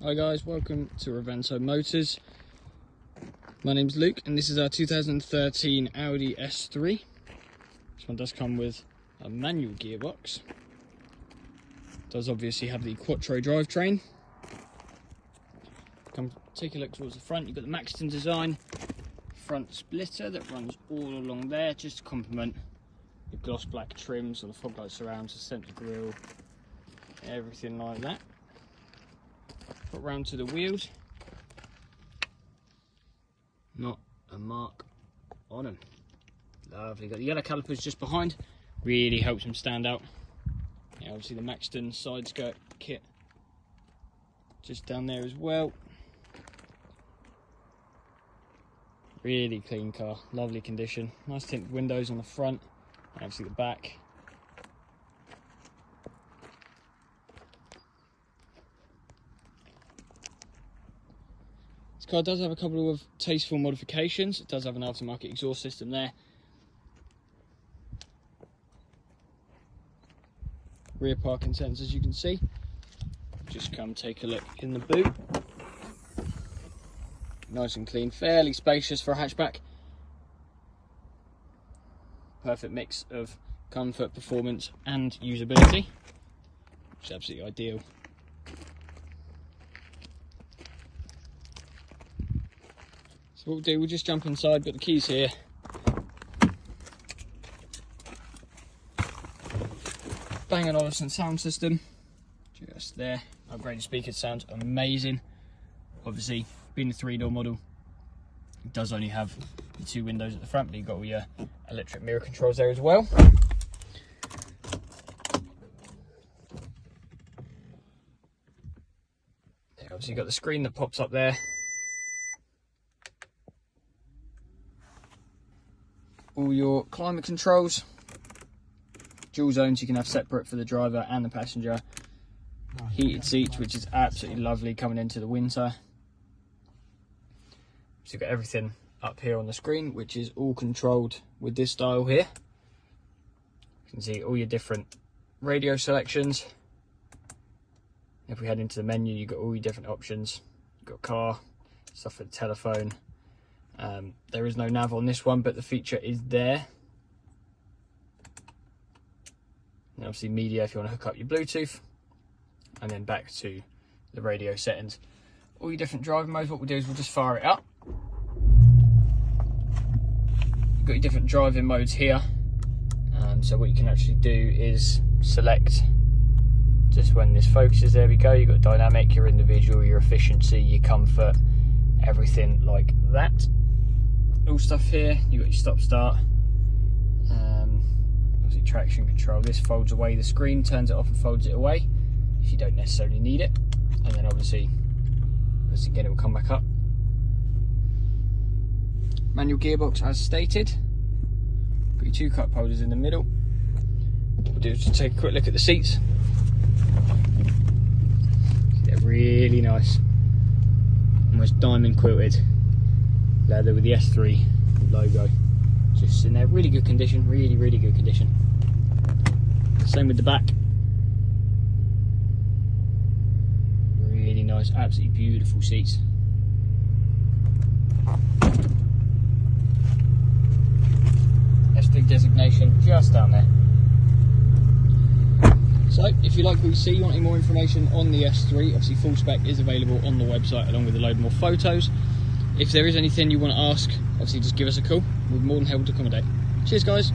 Hi guys, welcome to Revento Motors. My name's Luke and this is our 2013 Audi S3. This one does come with a manual gearbox. It does obviously have the Quattro drivetrain. Come take a look towards the front. You've got the Maxton design front splitter that runs all along there just to complement the gloss black trims or the fog light surrounds, the centre grille, everything like that. Put round to the wheels, not a mark on them. Lovely. Got the yellow calipers just behind, really helps them stand out. Yeah, obviously the Maxton side skirt kit just down there as well. Really clean car, lovely condition. Nice tinted windows on the front, and obviously the back. This car does have a couple of tasteful modifications. It does have an aftermarket exhaust system there. Rear parking sensors, as you can see. Just come take a look in the boot. Nice and clean, fairly spacious for a hatchback. Perfect mix of comfort, performance and usability, which is absolutely ideal. So what we'll do, we'll just jump inside, got the keys here. Bang & Olufsen sound system, just there. Upgraded speakers, sounds amazing. Obviously, being a 3-door model, it does only have the 2 windows at the front, but you've got all your electric mirror controls there as well. Obviously, you've got the screen that pops up there. All your climate controls, dual zones you can have separate for the driver and the passenger. Heated seats, which is absolutely lovely coming into the winter. So you've got everything up here on the screen, which is all controlled with this dial here. You can see all your different radio selections. If we head into the menu, you've got all your different options. You've got car, stuff for the telephone. There is no nav on this one, but the feature is there. And obviously media if you want to hook up your Bluetooth. And then back to the radio settings. All your different driving modes, what we'll do is we'll just fire it up. You've got your different driving modes here. So what you can actually do is select just when this focuses, there we go. You've got dynamic, your individual, your efficiency, your comfort, everything like that. All stuff here, you've got your stop start. Obviously traction control, this folds away the screen, turns it off and folds it away if you don't necessarily need it. And then obviously, once again it will come back up. Manual gearbox as stated. Got your 2 cup holders in the middle. What we'll do is just take a quick look at the seats. They're really nice. Almost diamond quilted leather with the S3 logo. Just in there, really good condition, really good condition. Same with the back. Really nice, absolutely beautiful seats. S3 designation just down there. So if you like what you see, you want any more information on the S3, obviously full spec is available on the website along with a load more photos. If there is anything you want to ask, obviously just give us a call. We're more than happy to accommodate. Cheers guys.